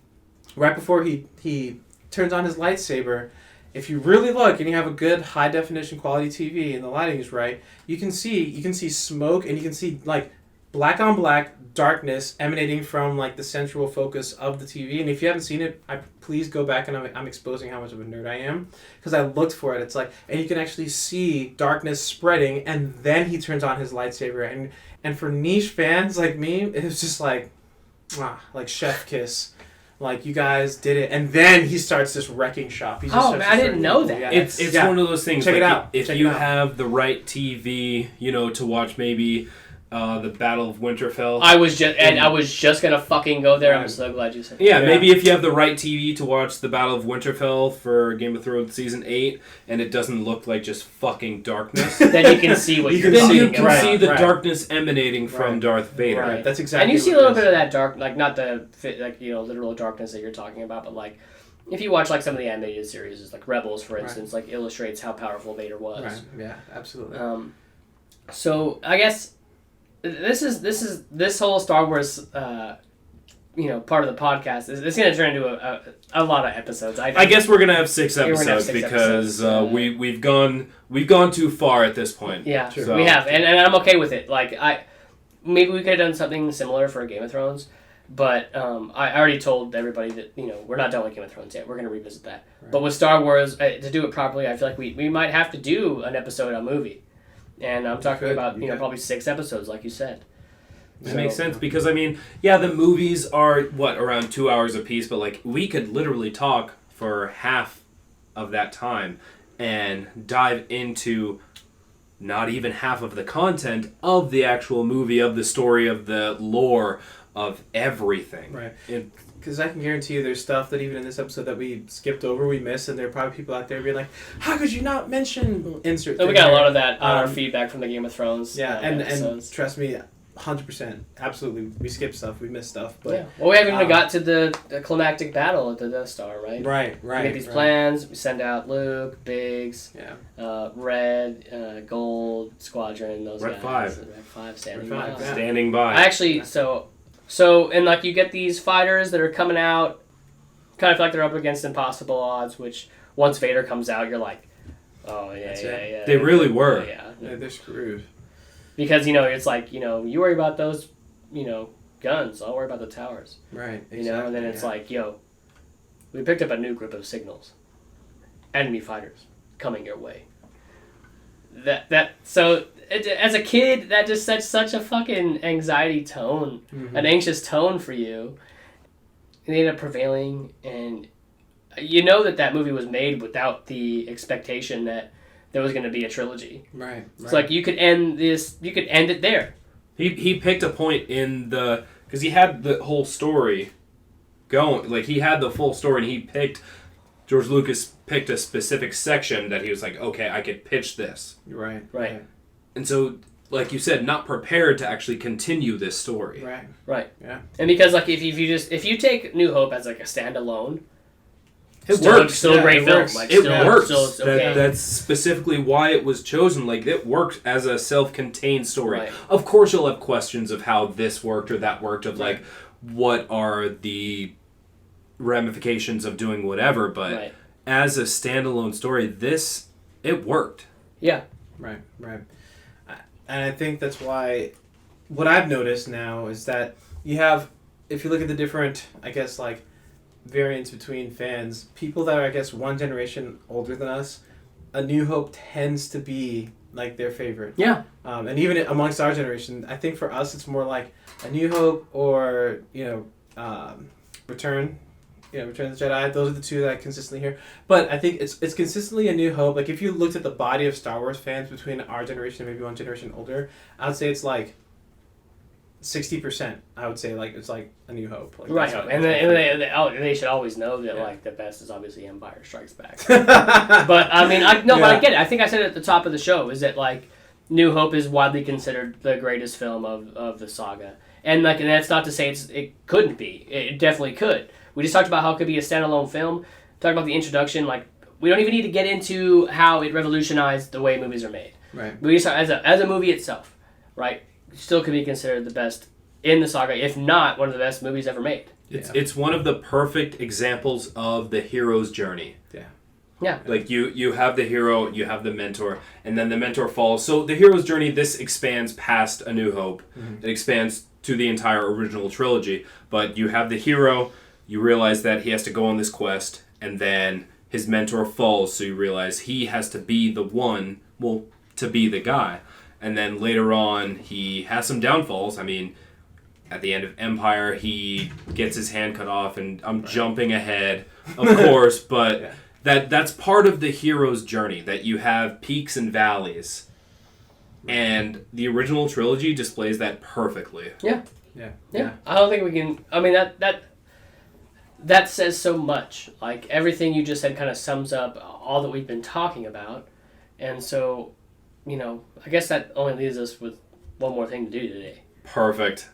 right before he turns on his lightsaber, if you really look and you have a good high definition quality TV and the lighting is right, you can see smoke and you can see like black on black darkness emanating from like the central focus of the TV. And if you haven't seen it, please go back, and I'm exposing how much of a nerd I am because I looked for it. It's like, and you can actually see darkness spreading, and then he turns on his lightsaber. And for niche fans like me, it was just like chef kiss. Like, you guys did it. And then he starts this wrecking shop. I didn't know that. Yeah. It's one of those things. Check it out. If you have the right TV, to watch maybe the Battle of Winterfell. I was just gonna fucking go there. Right. I'm so glad you said that. Yeah, maybe if you have the right TV to watch the Battle of Winterfell for Game of Thrones Season 8, and it doesn't look like just fucking darkness. Then you can see what you're seeing. Then you can see the darkness emanating from Darth Vader. Right, that's exactly. And you see a little bit of that dark, like not the literal darkness that you're talking about, but like if you watch like some of the animated series, like Rebels, for instance, like illustrates how powerful Vader was. Right. Yeah, absolutely. So I guess this whole Star Wars part of the podcast is going to turn into a lot of episodes. I guess we're going to have 6 episodes because we've gone too far at this point. Yeah, so. We have, and I'm okay with it. Like maybe we could have done something similar for Game of Thrones, but I already told everybody that we're not done with Game of Thrones yet. We're going to revisit that. Right. But with Star Wars, to do it properly, I feel like we might have to do an episode on movie. And I'm talking about, probably 6 episodes, like you said. That makes sense because, the movies are, around 2 hours apiece, but, like, we could literally talk for half of that time and dive into not even half of the content of the actual movie, of the story, of the lore, of everything. Right. Because I can guarantee you there's stuff that even in this episode that we skipped over, we missed, and there are probably people out there being like, how could you not mention insert? So we got a lot of that our feedback from the Game of Thrones. Yeah, and trust me, 100%, absolutely, we skipped stuff, we missed stuff. But yeah. Well, we haven't even got to the climactic battle at the Death Star, right? Right. We get these plans, we send out Luke, Biggs, Red, Gold, Squadron, those Red guys. 5. Red 5 standing by. Standing by. I actually, So, and like you get these fighters that are coming out, kind of feel like they're up against impossible odds, which once Vader comes out, you're like, oh, yeah. They really were. Yeah, they're screwed. Because, it's like, you worry about those, guns, I'll worry about the towers. Right, exactly. And then it's like, we picked up a new group of signals. Enemy fighters coming your way. So as a kid, that just sets such a fucking anxiety tone, an anxious tone for you. And they end up prevailing, and that movie was made without the expectation that there was going to be a trilogy. Right. It's like you could end it there. He picked a point in because he had the whole story going, like he had the full story, and he picked George Lucas picked a specific section that he was like, okay, I could pitch this. Right. And so, like you said, not prepared to actually continue this story. Right. Yeah. And because like if you take New Hope as like a standalone, It still, works. still a great film. works. Like, It still, works. Still, it's okay. That's specifically why it was chosen. Like, it worked as a self-contained story. Right. Of course, you'll have questions of how this worked or that worked, of like, what are the ramifications of doing whatever. But as a standalone story, it worked. Yeah. Right. And I think that's why what I've noticed now is that you have, if you look at the different, I guess, like, variance between fans, people that are, I guess, one generation older than us, A New Hope tends to be like their favorite. Yeah. And even amongst our generation, I think for us it's more like A New Hope or Return of the Jedi. Those are the two that I consistently hear. But I think it's consistently A New Hope. Like, if you looked at the body of Star Wars fans between our generation and maybe one generation older, I would say it's like 60%. I would say like it's like A New Hope. Like, Right. that's And what- they should always know that like the best is obviously Empire Strikes Back. But I mean, but I get it. I think I said it at the top of the show is that like New Hope is widely considered the greatest film of the saga, and that's not to say it couldn't be. It definitely could. We just talked about how it could be a standalone film. Talked about the introduction. Like, we don't even need to get into how it revolutionized the way movies are made. Right. We just as a movie itself, right? Still could be considered the best in the saga, if not one of the best movies ever made. It's one of the perfect examples of the hero's journey. Yeah. Like, you have the hero, you have the mentor, and then the mentor falls. So the hero's journey, this expands past A New Hope. It expands to the entire original trilogy. But you have the hero, you realize that he has to go on this quest, and then his mentor falls, so you realize he has to be the one, to be the guy. And then later on, he has some downfalls. I mean, at the end of Empire, he gets his hand cut off, and I'm jumping ahead, of course, but that's part of the hero's journey, that you have peaks and valleys. And the original trilogy displays that perfectly. Yeah. I don't think we can. I mean, that says so much. Like, everything you just said kind of sums up all that we've been talking about. And so, I guess that only leaves us with one more thing to do today. Perfect.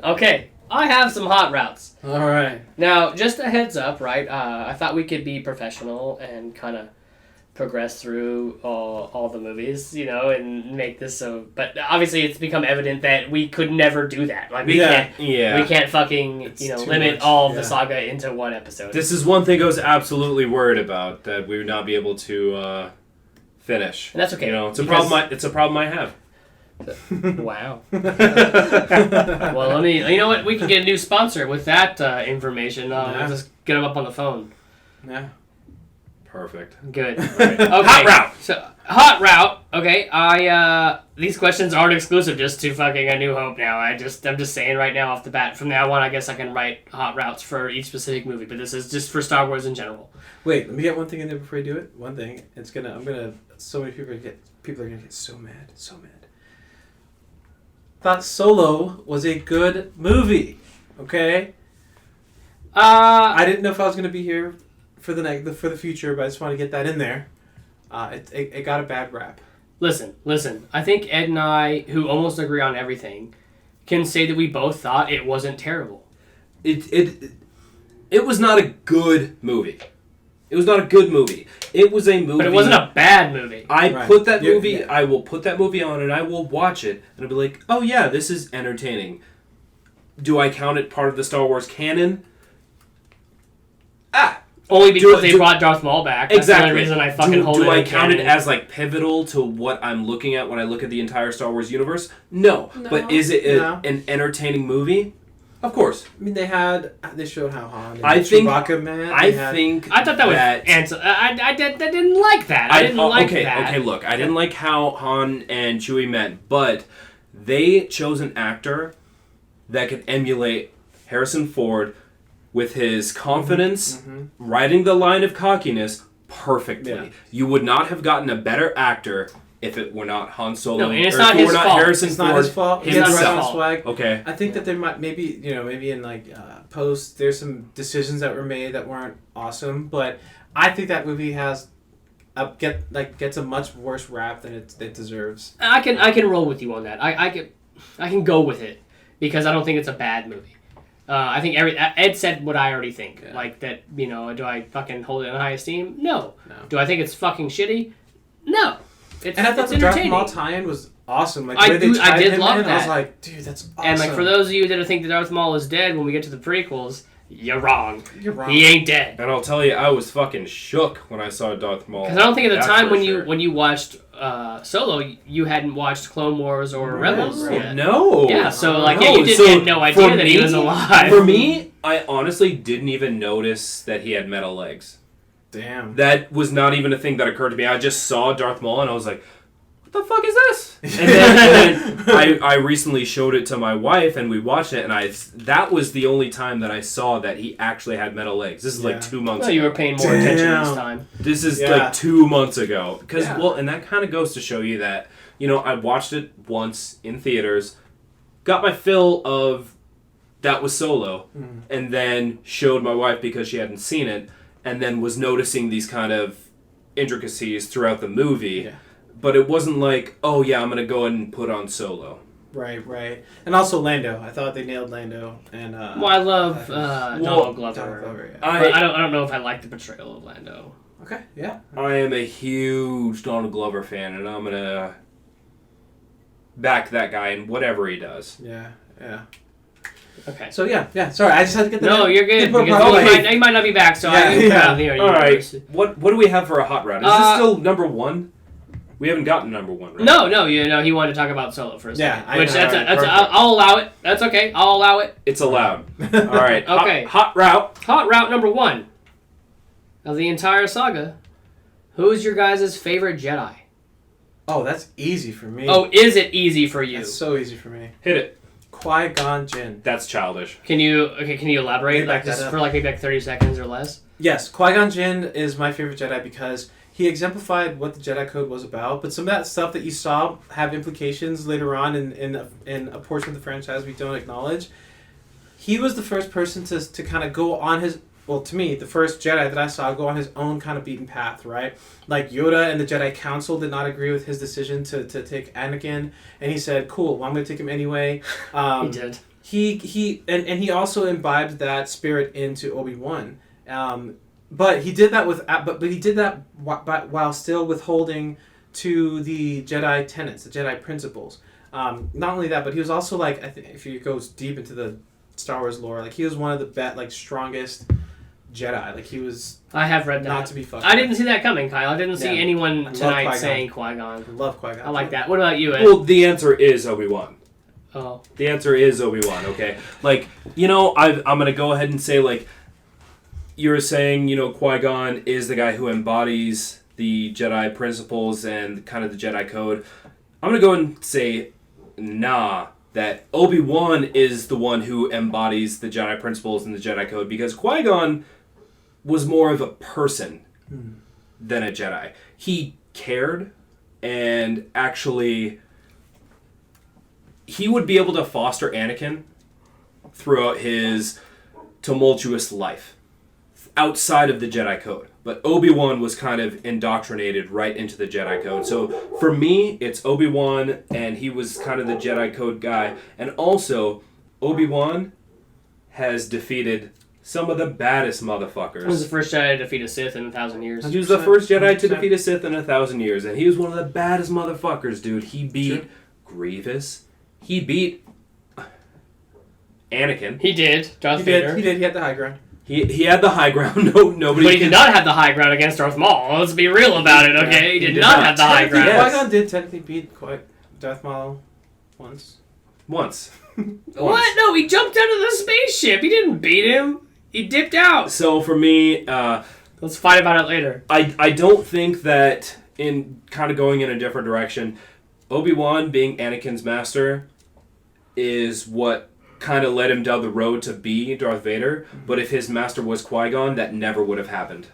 Okay, I have some hot routes. All right. Now, just a heads up, right? I thought we could be professional and kind of progress through all the movies, and make this so. But obviously, it's become evident that we could never do that. Like, we can't fucking limit much. all of the saga into one episode. This is one thing I was absolutely worried about, that we would not be able to finish. And that's okay. It's a problem. It's a problem I have. Wow. Well, you know what? We can get a new sponsor with that information. Just get them up on the phone. Yeah. Perfect. Good. Right. Okay. Hot route. So, hot route. Okay. These questions aren't exclusive just to fucking A New Hope now. I'm just saying right now off the bat. From now on, I guess I can write hot routes for each specific movie, but this is just for Star Wars in general. Wait, let me get one thing in there before you do it. One thing. So many people are gonna get so mad. Thought Solo was a good movie. Okay. I didn't know if I was gonna be here for the future, but I just want to get that in there. It got a bad rap. Listen. I think Ed and I, who almost agree on everything, can say that we both thought it wasn't terrible. It was not a good movie. It was not a good movie. It was a movie. But it wasn't a bad movie. I will put that movie on and I will watch it and I'll be like, oh yeah, this is entertaining. Do I count it part of the Star Wars canon? Only because they brought Darth Maul back. That's the only reason I fucking hold it. Do I count it as like pivotal to what I'm looking at when I look at the entire Star Wars universe? No. But is it an entertaining movie? Of course. I mean, they showed how Han and Chewbacca met. I thought that was I didn't like that. I didn't like that. Okay, look. I didn't like how Han and Chewie met, but they chose an actor that could emulate Harrison Ford with his confidence, riding the line of cockiness perfectly. Yeah. You would not have gotten a better actor if it were not Han Solo, No, and it's or not if it his were not fault. Harrison It's Ford not his fault. He It's has not right his on fault. swag. Okay. I think that there might maybe in like post there's some decisions that were made that weren't awesome, but I think that movie gets a much worse rap than it deserves. I can roll with you on that. I can go with it because I don't think it's a bad movie. I think Ed said what I already think. Yeah. Like that, do I fucking hold it in high esteem? No. No. Do I think it's fucking shitty? No. And I thought it's the Darth entertaining. Maul tie-in was awesome. Like I the way they do- I tied did him love in, I was that. like, dude, that's awesome. And like for those of you that think that Darth Maul is dead when we get to the prequels, you're wrong. You're wrong. He ain't dead. And I'll tell you, I was fucking shook when I saw Darth Maul. Because I don't think at the That's time for sure. when you watched Solo, you hadn't watched Clone Wars or Rebels right. yet. No. Yeah, so like No, you so had no idea for that he me- was alive. For me, I honestly didn't even notice that he had metal legs. Damn. That was not even a thing that occurred to me. I just saw Darth Maul and I was like, what the fuck is this? And then I recently showed it to my wife and we watched it, and that was the only time that I saw that he actually had metal legs. This is Yeah. like 2 months Well, ago. you were paying more attention this Damn. time. This is Yeah. like 2 months ago. Because, Yeah. well, and that kind of goes to show you that, I watched it once in theaters, got my fill of that was Solo, and then showed my wife because she hadn't seen it, and then was noticing these kind of intricacies throughout the movie. Yeah. But it wasn't like, oh yeah, I'm going to go ahead and put on Solo. Right. And also Lando. I thought they nailed Lando. And Well, I love Donald Glover. Donald Glover, yeah. But I don't know if I like the portrayal of Lando. Okay, yeah. I am a huge Donald Glover fan, and I'm going to back that guy in whatever he does. Yeah. Okay. So yeah. Sorry, I just had to get that. No, you're good. Put Because my- you might not be back, so Yeah, I can yeah. put it on All universe. right, what do we have for a hot round? Is this still number one? We haven't gotten number one, right? No, he wanted to talk about Solo for a Yeah, second. Which alright, perfect. I'll allow it. That's okay. I'll allow it. It's allowed. All right. Okay. Hot route. Hot route number 1 of the entire saga. Who's your guys' favorite Jedi? Oh, that's easy for me. Oh, is it easy for you? That's so easy for me. Hit it. Qui-Gon Jinn. That's childish. Can you elaborate Back that just up. for maybe 30 seconds or less? Yes, Qui-Gon Jinn is my favorite Jedi because he exemplified what the Jedi Code was about, but some of that stuff that you saw have implications later on in a portion of the franchise we don't acknowledge. He was the first person to kind of go on his, well, to me, the first Jedi that I saw go on his own kind of beaten path, right? Like Yoda and the Jedi Council did not agree with his decision to take Anakin, and he said, cool, well, I'm going to take him anyway. He did. He also imbibed that spirit into Obi-Wan. But he did that while still withholding to the Jedi tenets, the Jedi principles. Not only that, but he was also like, I think if he goes deep into the Star Wars lore, like he was one of the strongest Jedi. Like he was I have read that. not to be fucked. I didn't see that coming, Kyle. I didn't see Yeah. anyone I love tonight Qui-Gon. saying Qui-Gon. I love Qui-Gon. I like that. What about you, Ed? Well, the answer is Obi-Wan. Oh. The answer is Obi-Wan, okay? Like, I'm going to go ahead and say, like, you're saying, Qui-Gon is the guy who embodies the Jedi principles and kind of the Jedi Code. I'm going to go and say, nah, that Obi-Wan is the one who embodies the Jedi principles and the Jedi Code, because Qui-Gon was more of a person than a Jedi. He cared, and actually, he would be able to foster Anakin throughout his tumultuous life outside of the Jedi Code. But Obi-Wan was kind of indoctrinated right into the Jedi Code. So for me, it's Obi-Wan, and he was kind of the Jedi Code guy. And also, Obi-Wan has defeated some of the baddest He was motherfuckers. the first Jedi to defeat a Sith in 1,000 years. He was the first Jedi to 100%. defeat a Sith in 1,000 years, and he was one of the baddest motherfuckers, dude. He beat Sure. Grievous. He beat Anakin. He did. Darth He Vader. did. He had the high ground. He had the high ground. Nobody. But he can- did not have the high ground against Darth Maul. Let's be real about it, okay? He did not have the high Technically, ground. Qui-Gon did technically beat Darth Maul once. Once. What? No, he jumped out of the spaceship. He didn't beat him. He dipped out. So for me, Let's fight about it later. I don't think that in kind of going in a different direction, Obi-Wan being Anakin's master is what kind of led him down the road to be Darth Vader. But if his master was Qui-Gon, that never would have happened.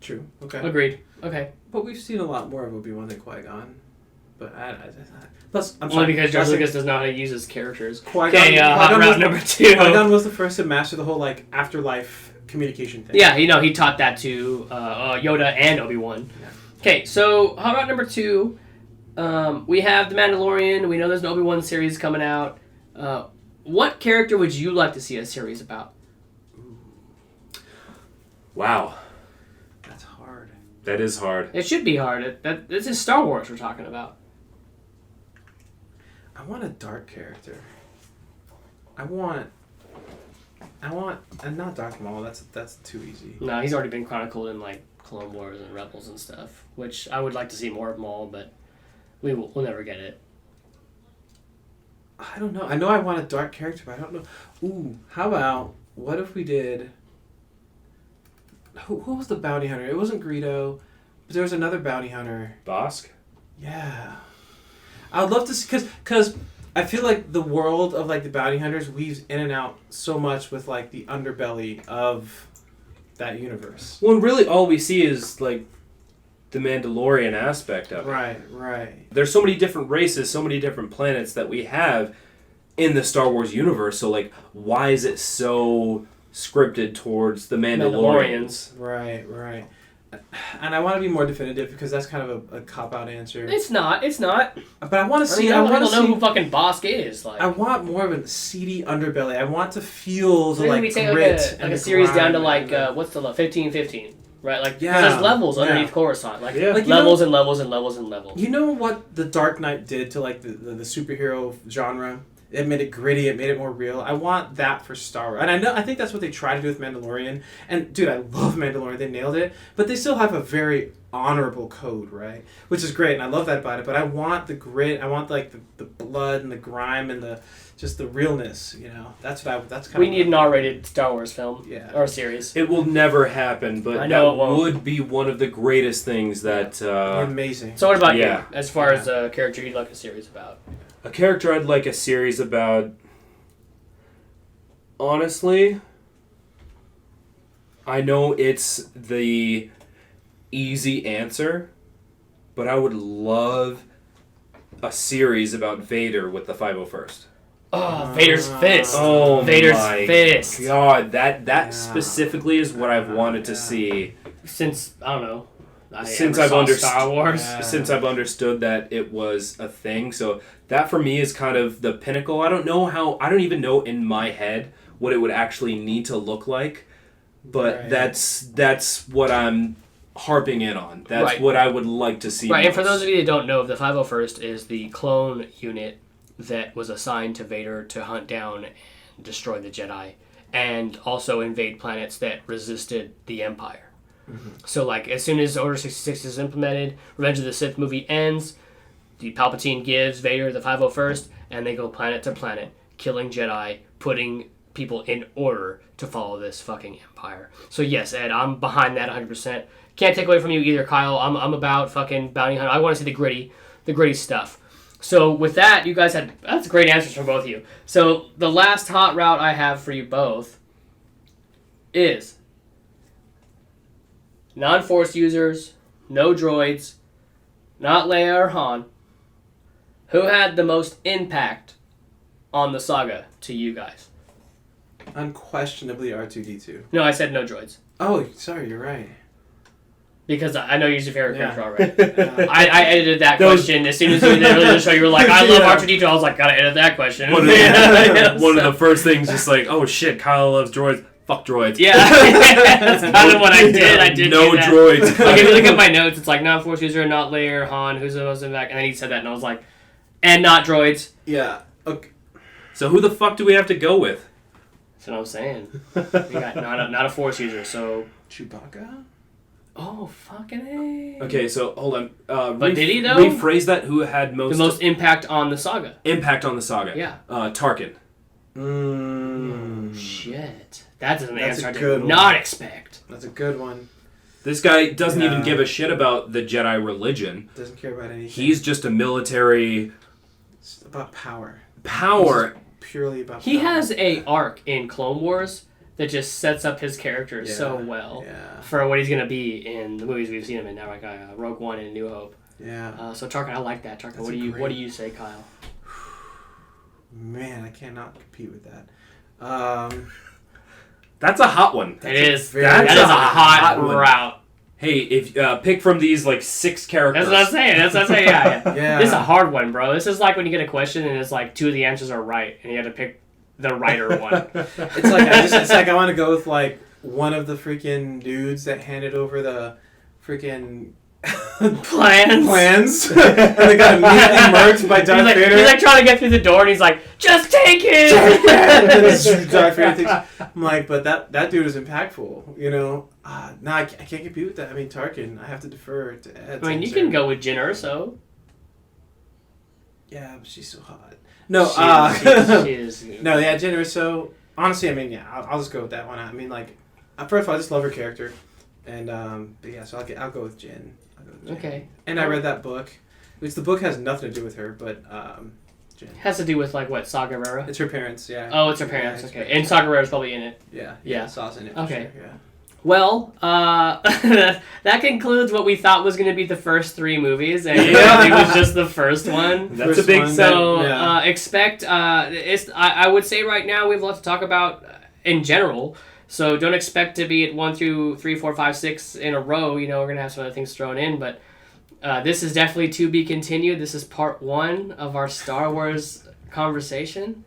True. Okay. Agreed. Okay. But we've seen a lot more of Obi-Wan than Qui-Gon. But plus, I'm Only sorry. because George last thing- Lucas does not know how to use his characters. Qui-Gon- Hot Qui-Gon route was- number 2. Qui-Gon was the first to master the whole like afterlife communication thing. Yeah, he taught that to Yoda and Obi-Wan. Yeah. Okay, so hot route number 2, we have The Mandalorian. We know there's an Obi-Wan series coming out. What character would you like to see a series about? Wow. That's hard. That is hard. It should be hard. This is Star Wars we're talking about. I want a dark character. I want, and not Darth Maul. That's too easy. No, he's already been chronicled in like Clone Wars and Rebels and stuff, which I would like to see more of Maul, but we'll never get it. I don't know. I know I want a dark character, but I don't know. Ooh, how about what if we did? Who was the bounty hunter? It wasn't Greedo, but there was another bounty hunter. Bosk? Yeah, I would love to see because I feel like the world of like the bounty hunters weaves in and out so much with like the underbelly of that universe. Well, and really all we see is like the Mandalorian aspect of it. Right. There's so many different races, so many different planets that we have in the Star Wars universe. So like, why is it so scripted towards the Mandalorians? Right. And I want to be more definitive because that's kind of a cop-out answer. It's not. But I want to see. I I want don't to know see. who fucking Bosk is. Like, I want more of a seedy underbelly. I want to feel the maybe like we take grit like and a the series down to grime like and the- what's the 15-15, right? Like, 'cause Yeah, there's levels yeah. underneath Coruscant, like Yeah. Like, you levels know- and levels and levels and levels. You know what the Dark Knight did to like the superhero genre? It made it gritty. It made it more real. I want that for Star Wars, and I think that's what they try to do with Mandalorian. And dude, I love Mandalorian. They nailed it, but they still have a very honorable code, right? Which is great, and I love that about it. But I want the grit. I want like the blood and the grime and the just the realness. You know, that's kind of. We need an R-rated Star Wars film, Yeah. or series. It will never happen, I but know that it won't. would be one of the greatest things that amazing. So what about Yeah. you, as far as a character you'd like a series about? a character I'd like a series about. Honestly, I know it's the easy answer, but I would love a series about Vader with the 501st. Oh, Vader's fist. Oh Vader's my fist. God, that Yeah. specifically is what I've wanted to see Since I don't know. Since ever I've saw understood Star Wars. Yeah. since I've understood that it was a thing. So that for me is kind of the pinnacle. I don't even know in my head what it would actually need to look like, but Right. that's what I'm harping in on. That's Right. what I would like to see. Right, and for most. those of you that don't know, the 501st is the clone unit that was assigned to Vader to hunt down and destroy the Jedi, and also invade planets that resisted the Empire. So, like, as soon as Order 66 is implemented, Revenge of the Sith movie ends, the Palpatine gives Vader the 501st, and they go planet to planet, killing Jedi, putting people in order to follow this fucking Empire. So, yes, Ed, I'm behind that 100%. Can't take away from you either, Kyle. I'm about fucking bounty hunter. I want to see the gritty stuff. So, with that, you guys that's great answers from both of you. So, the last hot route I have for you both is non-Force users, no droids, not Leia or Han. Who had the most impact on the saga to you guys? Unquestionably R2D2. No, I said no droids. Oh, sorry, you're right. Because I know you're your favorite Yeah. character already. Yeah. I edited that That was- question as soon as you did the show. You were like, I love Yeah. R2D2. I was like, gotta edit that question. One of the, Yeah, one of so- the first things, just like, oh shit, Kyle loves droids. Fuck droids. Yeah, that's kind of what I did. I did no do that. droids. Like, if you look at my notes, it's like non-Force user, not Leia or Han, who's the most impact, and then he said that, and I was like, and not droids. Yeah. Okay. So who the fuck do we have to go with? That's what I'm saying. We got not a Force user, so Chewbacca? oh fucking A. Okay, so hold on. But did he, though? Rephrase that. Who had The most most impact on the saga. impact on the saga? Yeah. Tarkin. Shit, that's an That's answer a I good did one. not expect. That's a good one. This guy doesn't even Yeah. give a shit about the Jedi religion. Doesn't care about anything. He's just a military It's about power. power. Purely about He power. has a arc in Clone Wars that just sets up his character so well Yeah. for what he's gonna be in the movies we've seen him in now, like Rogue One and New Hope. Yeah. So Tarkin, I like that. Tarkin, what do you say, Kyle? Man, I cannot compete with that. That's a hot one. It is. That That is is a a hot hot one. route. Hey, if pick from these like 6 characters. That's what I'm saying. Yeah. Yeah. This is a hard one, bro. This is like when you get a question and it's like 2 of the answers are right, and you have to pick the righter one. It's like I want to go with like one of the freaking dudes that handed over the freaking plans. And they got immediately murked by Darth Vader. He's like trying to get through the door, and he's like, "Just take it." And then it's Darth Vader thinks, I'm like, but that dude is impactful, you know. No, I can't compete with that. I mean, Tarkin, I have to defer to Ed. I mean, you can go with Jyn Erso. Yeah, but she's so hot. No, she is. no, yeah, Jyn Erso. Honestly, I mean, yeah, I'll just go with that one. I mean, like, first of all, I just love her character, and but yeah, so I'll go with Jyn. Okay. And I read that book, which the book has nothing to do with her, but Jyn. Has to do with like what, Saw Gerrera? It's her parents, yeah. Oh, it's her parents. Yeah, Okay, and Saw Gerrera's probably in it. Yeah. Saw's in it. For Okay. Sure, yeah. Well, that concludes what we thought was going to be the first 3 movies, and it was just the first one. That's First a big one. So Yeah. expect. I would say right now we have a lot to talk about in general. So don't expect to be at 1 through 3, 4, 5, 6 in a row. You know, we're gonna have some other things thrown in, but this is definitely to be continued. This is part 1 of our Star Wars conversation.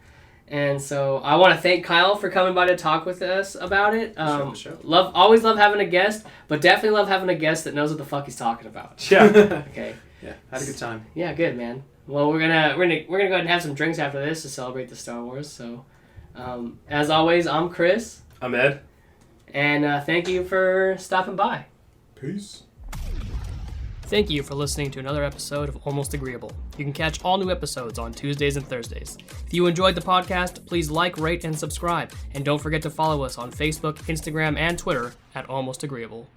And so I want to thank Kyle for coming by to talk with us about it. Sure. Always love having a guest, but definitely love having a guest that knows what the fuck he's talking about. Yeah. Okay. Yeah, had a good time. Yeah, good man. Well, we're gonna go ahead and have some drinks after this to celebrate the Star Wars. So, as always, I'm Chris, I'm Ed. and thank you for stopping by. Peace. Thank you for listening to another episode of Almost Agreeable. You can catch all new episodes on Tuesdays and Thursdays. If you enjoyed the podcast, please like, rate, and subscribe. And don't forget to follow us on Facebook, Instagram, and Twitter at Almost Agreeable.